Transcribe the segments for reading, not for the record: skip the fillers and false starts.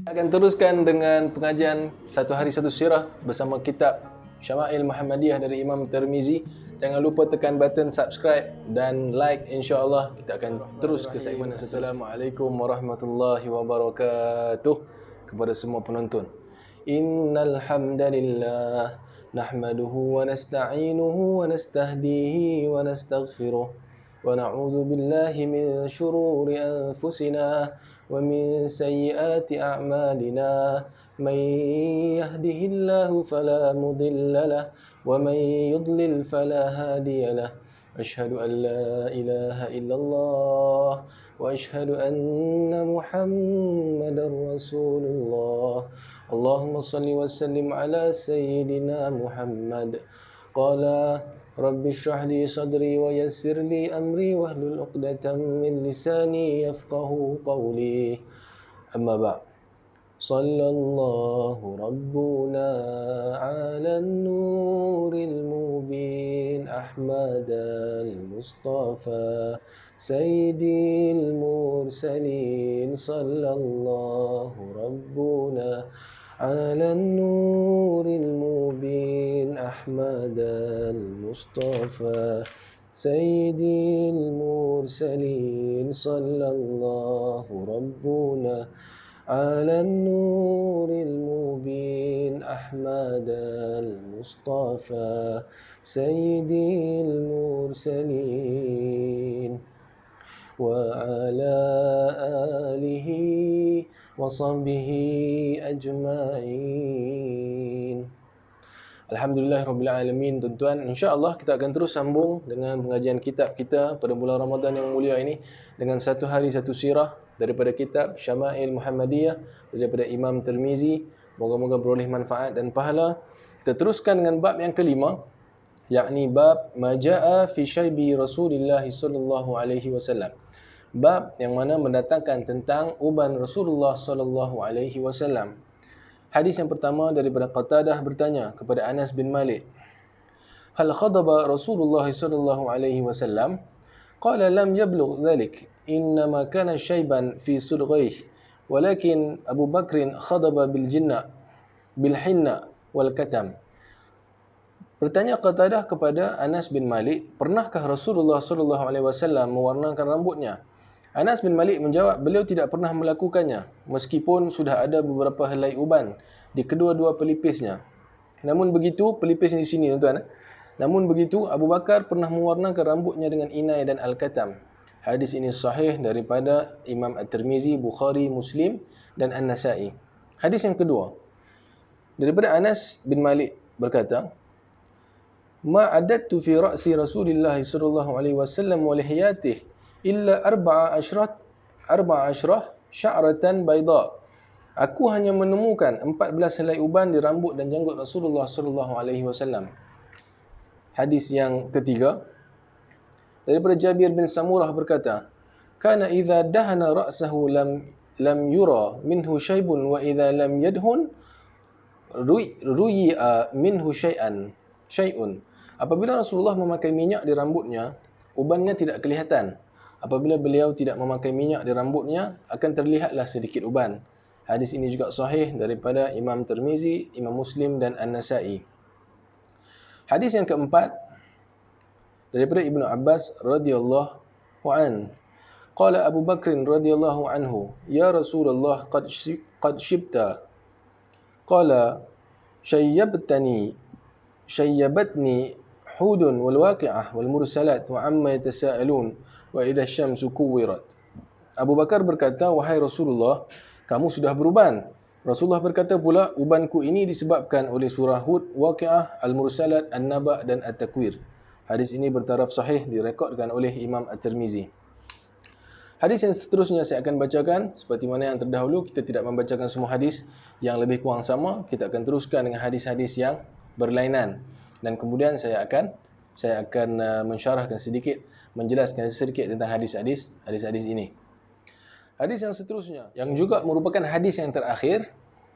Akan teruskan dengan pengajian satu hari satu sirah bersama kitab Syama'il Muhammadiyah dari Imam Tirmizi. Jangan lupa tekan button subscribe dan like, insya-Allah kita akan terus ke segmen. Assalamualaikum warahmatullahi wabarakatuh kepada semua penonton. Innal hamdalillah nahmaduhu wa nasta'inuhu wa nastahdihi wa nastaghfiruh wa na'udzu billahi min syururi anfusina ومن سيئات أعمالنا من يهده الله فلا مضل له ومن يضلل فلا هادي له أشهد أن لا إله إلا الله وأشهد أن محمدا رسول الله اللهم صل وسلم على سيدنا محمد قال رب اشرح لي صدري ويسر لي أمري واحلل عقدة من لساني يفقه قولي أما بعد صلى الله ربنا على النور المبين أحمد المصطفى سيدي المرسلين صلى الله ربنا على النور المبين أحمد المصطفى سيدي المرسلين صلى الله ربنا على النور المبين أحمد المصطفى سيدي المرسلين وعلى آله وصحبه أجمعين. Alhamdulillahirrabbilalamin. Tuan-tuan, insya-Allah kita akan terus sambung dengan pengajian kitab kita pada bulan Ramadan yang mulia ini dengan satu hari satu sirah daripada kitab Syama'il Muhammadiyah daripada Imam Tirmizi. Moga-moga beroleh manfaat dan pahala. Kita teruskan dengan bab yang kelima, yakni bab majaa fi syaibi Rasulillah sallallahu alaihi wasallam. Bab yang mana mendatangkan tentang uban Rasulullah sallallahu alaihi wasallam. Hadis yang pertama daripada Qatadah bertanya kepada Anas bin Malik, "Hal khadaba Rasulullah sallallahu alaihi wasallam?" Qala lam yablugh dhalik, innama kana shayban fi sudghayh, walakin Abu Bakr khadaba bil hinna wal katam. Bertanya Qatadah kepada Anas bin Malik, "Pernahkah Rasulullah sallallahu alaihi wasallam mewarnakan rambutnya?" Anas bin Malik menjawab, beliau tidak pernah melakukannya meskipun sudah ada beberapa helai uban di kedua-dua pelipisnya. Namun begitu, pelipis di sini tuan-tuan. Namun begitu, Abu Bakar pernah mewarnakan rambutnya dengan inai dan al-katam. Hadis ini sahih daripada Imam At-Tirmizi, Bukhari, Muslim dan An-Nasa'i. Hadis yang kedua daripada Anas bin Malik berkata, "Ma adattu fi ra'si Rasulillah sallallahu alaihi wasallam wa lihiyatihi illa arba'a ashrah sya'ratan bayda." Aku hanya menemukan 14 helai uban di rambut dan janggut Rasulullah sallallahu alaihi wasallam. Hadis yang ketiga daripada Jabir bin Samurah berkata, "Kana idza dahana ra'sahu lam yura minhu shaybun wa idza lam yadhun ruyi'a minhu syai'un." Apabila Rasulullah memakai minyak di rambutnya, ubannya tidak kelihatan. Apabila beliau tidak memakai minyak di rambutnya, akan terlihatlah sedikit uban. Hadis ini juga sahih daripada Imam Tirmizi, Imam Muslim dan An-Nasa'i. Hadis yang keempat daripada Ibnu Abbas radhiyallahu an. Qala Abu Bakr radhiyallahu anhu, "Ya Rasulullah, qad shibta." Qala, "Shayyabatni hudun wal waqi'ah wal mursalat wa amma yatasaalun wa idha syamsu kuwirat." Abu Bakar berkata, "Wahai Rasulullah, kamu sudah beruban." Rasulullah berkata pula, "Ubanku ini disebabkan oleh surah Hud, Waqi'ah, Al-Mursalat, An-Naba dan At-Takwir." Hadis ini bertaraf sahih direkodkan oleh Imam At-Tirmizi. Hadis yang seterusnya saya akan bacakan. Seperti mana yang terdahulu, kita tidak membacakan semua hadis yang lebih kurang sama. Kita akan teruskan dengan hadis-hadis yang berlainan. Dan kemudian saya akan mensyarahkan sedikit, menjelaskan sedikit tentang hadis-hadis ini. Hadis yang seterusnya, yang juga merupakan hadis yang terakhir,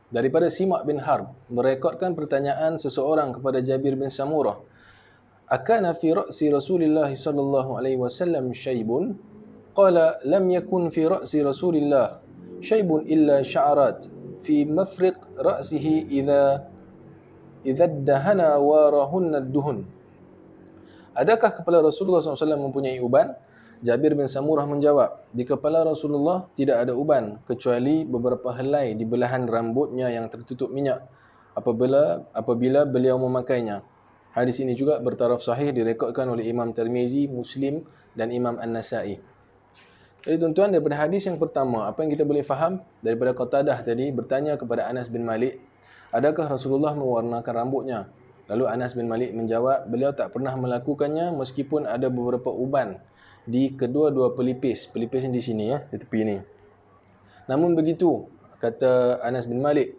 daripada Simak bin Harb, merekodkan pertanyaan seseorang kepada Jabir bin Samurah, "Akana fi ra'si Rasulillah sallallahu alaihi wasallam syaibun?" Qala, "Lam yakun fi ra'si Rasulillah syaibun illa sya'arat, fi mafriq ra'sihi idza dahana warahunna duhun. Adakah kepala Rasulullah SAW mempunyai uban? Jabir bin Samurah menjawab, di kepala Rasulullah tidak ada uban kecuali beberapa helai di belahan rambutnya yang tertutup minyak apabila beliau memakainya. Hadis ini juga bertaraf sahih direkodkan oleh Imam Tirmizi, Muslim dan Imam An-Nasa'i. Jadi tuan-tuan, daripada hadis yang pertama, apa yang kita boleh faham daripada Qatadah tadi bertanya kepada Anas bin Malik, adakah Rasulullah mewarnakan rambutnya? Lalu Anas bin Malik menjawab, beliau tak pernah melakukannya meskipun ada beberapa uban di kedua-dua pelipis. Pelipis di sini ya, di tepi ni. Namun begitu, kata Anas bin Malik,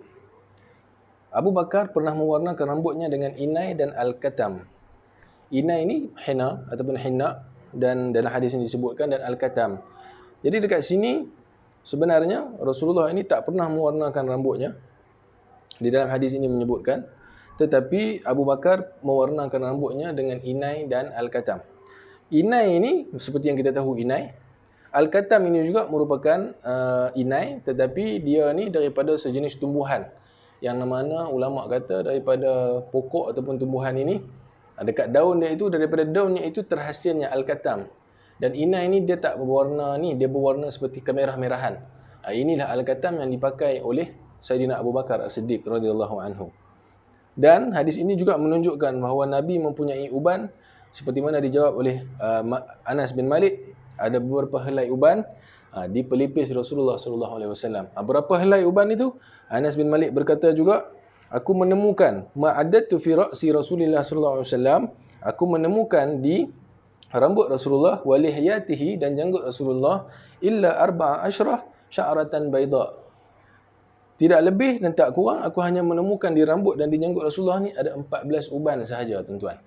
Abu Bakar pernah mewarnakan rambutnya dengan inai dan al-katam. Inai ini henna ataupun henna, dan dalam hadis ini disebutkan, dan al-katam. Jadi dekat sini sebenarnya Rasulullah ini tak pernah mewarnakan rambutnya. Di dalam hadis ini menyebutkan, tetapi Abu Bakar mewarnakan rambutnya dengan inai dan al-katam. Inai ini seperti yang kita tahu inai. Al-katam ini juga merupakan inai, tetapi dia ni daripada sejenis tumbuhan yang mana ulama kata daripada pokok ataupun tumbuhan ini, dekat daun dia itu, daripada daunnya itu terhasilnya al-katam. Dan inai ini dia tak berwarna ni, dia berwarna seperti kemerah-merahan. Inilah al-katam yang dipakai oleh Sayyidina Abu Bakar As-Siddiq radhiyallahu anhu. Dan hadis ini juga menunjukkan bahawa Nabi mempunyai uban seperti mana dijawab oleh Anas bin Malik, ada beberapa helai uban di pelipis Rasulullah SAW. Berapa helai uban itu? Anas bin Malik berkata juga, aku menemukan ma'addatu fi ra'si Rasulullah SAW, aku menemukan di rambut Rasulullah wa lihyatihi, dan janggut Rasulullah, illa 14 sya'ratan bayda. Tidak lebih dan tak kurang, aku hanya menemukan di rambut dan di janggut Rasulullah ni ada 14 uban sahaja, tuan-tuan.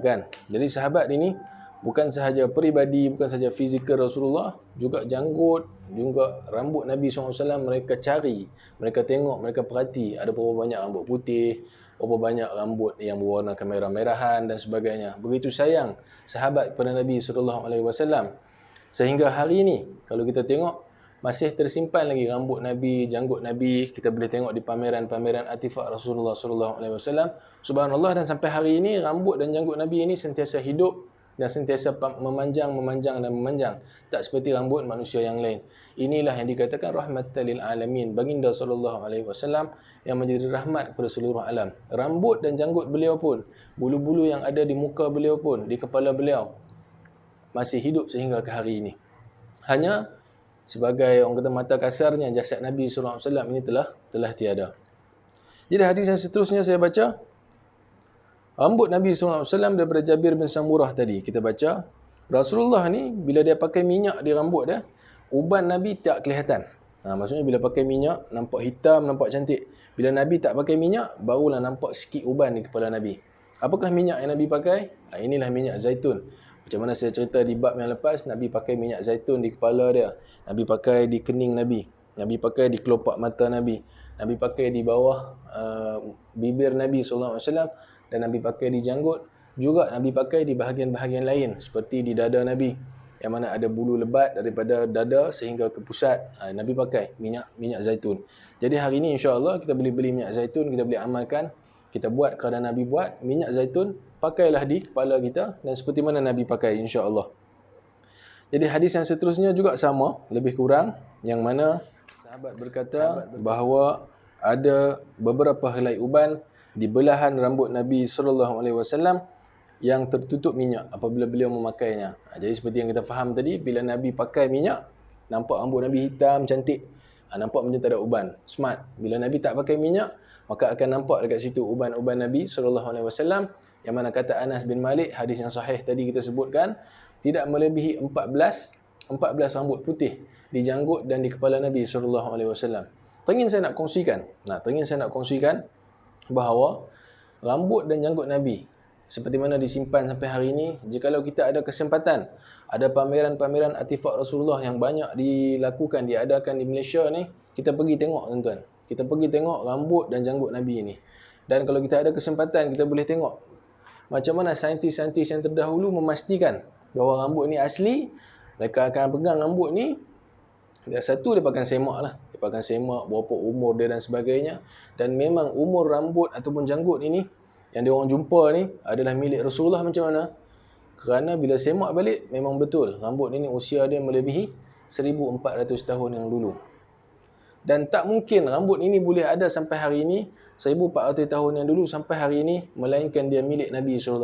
Kan? Jadi sahabat ini bukan sahaja peribadi, bukan sahaja fizikal Rasulullah, juga janggut, juga rambut Nabi SAW mereka cari, mereka tengok, mereka perhati ada berapa banyak rambut putih, berapa banyak rambut yang berwarna kemerah-merahan dan sebagainya. Begitu sayang sahabat kepada Nabi SAW, sehingga hari ini kalau kita tengok masih tersimpan lagi rambut Nabi, janggut Nabi. Kita boleh tengok di pameran-pameran artifak Rasulullah SAW. Subhanallah, dan sampai hari ini rambut dan janggut Nabi ini sentiasa hidup dan sentiasa memanjang dan memanjang. Tak seperti rambut manusia yang lain. Inilah yang dikatakan rahmatan lil alamin, baginda SAW yang menjadi rahmat kepada seluruh alam. Rambut dan janggut beliau pun, bulu-bulu yang ada di muka beliau pun, di kepala beliau, masih hidup sehingga ke hari ini. Hanya sebagai orang kata mata kasarnya, jasad Nabi SAW ini telah tiada. Jadi hadis yang seterusnya saya baca, rambut Nabi SAW daripada Jabir bin Samurah tadi kita baca, Rasulullah ni bila dia pakai minyak di rambut dia, uban Nabi tak kelihatan. Maksudnya bila pakai minyak nampak hitam, nampak cantik. Bila Nabi tak pakai minyak, barulah nampak sikit uban di kepala Nabi. Apakah minyak yang Nabi pakai? Inilah minyak zaitun. Macam mana saya cerita di bab yang lepas, Nabi pakai minyak zaitun di kepala dia, Nabi pakai di kening Nabi, Nabi pakai di kelopak mata Nabi, Nabi pakai di bawah bibir Nabi SAW, dan Nabi pakai di janggut. Juga Nabi pakai di bahagian-bahagian lain seperti di dada Nabi, yang mana ada bulu lebat daripada dada sehingga ke pusat. Nabi pakai minyak zaitun. Jadi hari ini insya-Allah kita boleh beli minyak zaitun, kita boleh amalkan, kita buat kerana Nabi buat. Minyak zaitun pakailah di kepala kita dan seperti mana Nabi pakai insya-Allah. Jadi hadis yang seterusnya juga sama, lebih kurang, yang mana sahabat berkata bahawa ada beberapa helai uban di belahan rambut Nabi SAW yang tertutup minyak apabila beliau memakainya. Jadi seperti yang kita faham tadi, bila Nabi pakai minyak, nampak rambut Nabi hitam, cantik. Nampak macam tak ada uban, smart. Bila Nabi tak pakai minyak, maka akan nampak dekat situ uban-uban Nabi SAW, yang mana kata Anas bin Malik, hadis yang sahih tadi kita sebutkan, tidak melebihi 14 rambut putih di janggut dan di kepala Nabi SAW. Teringin saya nak kongsikan bahawa rambut dan janggut Nabi seperti mana disimpan sampai hari ini, jikalau kita ada kesempatan, ada pameran-pameran artifak Rasulullah yang banyak dilakukan, diadakan di Malaysia ni, kita pergi tengok tuan-tuan. Kita pergi tengok rambut dan janggut Nabi ini. Dan kalau kita ada kesempatan, kita boleh tengok macam mana saintis-saintis yang terdahulu memastikan bahawa rambut ni asli. Mereka akan pegang rambut ni, satu dia akan semak lah. Dia siapa akan semak, berapa umur dia dan sebagainya. Dan memang umur rambut ataupun janggut ini yang dia orang jumpa ni adalah milik Rasulullah macam mana? Kerana bila semak balik, memang betul rambut ini usia dia melebihi 1400 tahun yang dulu. Dan tak mungkin rambut ini boleh ada sampai hari ini, 1400 tahun yang dulu sampai hari ini, melainkan dia milik Nabi SAW.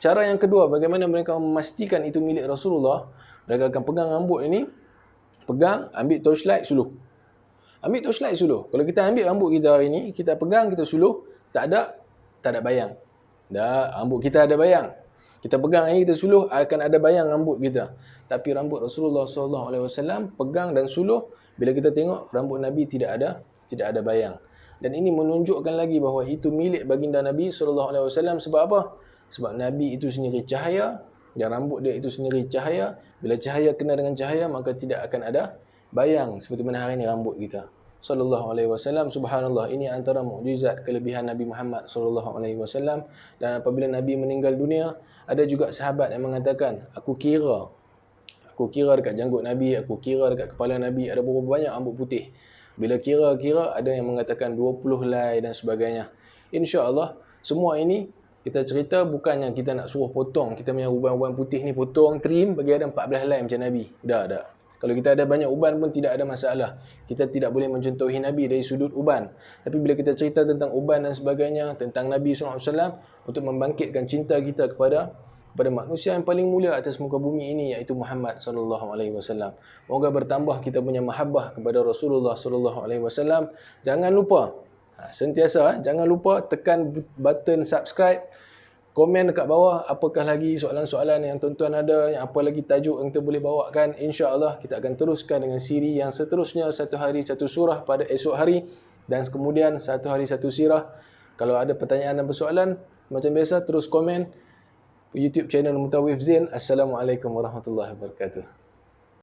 Cara yang kedua, bagaimana mereka memastikan itu milik Rasulullah? Mereka akan pegang rambut ini, pegang, ambil torchlight, suluh. Ambil torchlight, suluh. Kalau kita ambil rambut kita hari ini, kita pegang, kita suluh, tak ada bayang. Dah, rambut kita ada bayang. Kita pegang ini, kita suluh, akan ada bayang rambut kita. Tapi rambut Rasulullah SAW pegang dan suluh, bila kita tengok rambut Nabi tidak ada bayang. Dan ini menunjukkan lagi bahawa itu milik baginda Nabi SAW. Sebab apa? Sebab Nabi itu sendiri cahaya, dan rambut dia itu sendiri cahaya. Bila cahaya kena dengan cahaya, maka tidak akan ada bayang seperti mana hari ini rambut kita. Sallallahu alaihi wasallam. Subhanallah, ini antara mukjizat kelebihan Nabi Muhammad sallallahu alaihi wasallam. Dan apabila Nabi meninggal dunia, ada juga sahabat yang mengatakan, aku kira dekat janggut Nabi, aku kira dekat kepala Nabi ada berapa banyak rambut putih. Bila kira-kira, ada yang mengatakan 20 helai dan sebagainya. InsyaAllah, semua ini kita cerita bukannya kita nak suruh potong. Kita punya uban-uban putih ni potong, trim, bagi ada 14 helai macam Nabi. Dah. Kalau kita ada banyak uban pun tidak ada masalah. Kita tidak boleh mencontohi Nabi dari sudut uban. Tapi bila kita cerita tentang uban dan sebagainya, tentang Nabi SAW, untuk membangkitkan cinta kita kepada manusia yang paling mulia atas muka bumi ini, iaitu Muhammad SAW. Moga bertambah kita punya mahabbah kepada Rasulullah SAW. Jangan lupa, sentiasa jangan lupa tekan button subscribe, komen dekat bawah apakah lagi soalan-soalan yang tuan-tuan ada, yang apa lagi tajuk yang kita boleh bawakan. InsyaAllah kita akan teruskan dengan siri yang seterusnya, satu hari satu surah pada esok hari, dan kemudian satu hari satu sirah. Kalau ada pertanyaan dan persoalan, macam biasa terus komen YouTube channel Mutawif Zain. Assalamualaikum warahmatullahi wabarakatuh.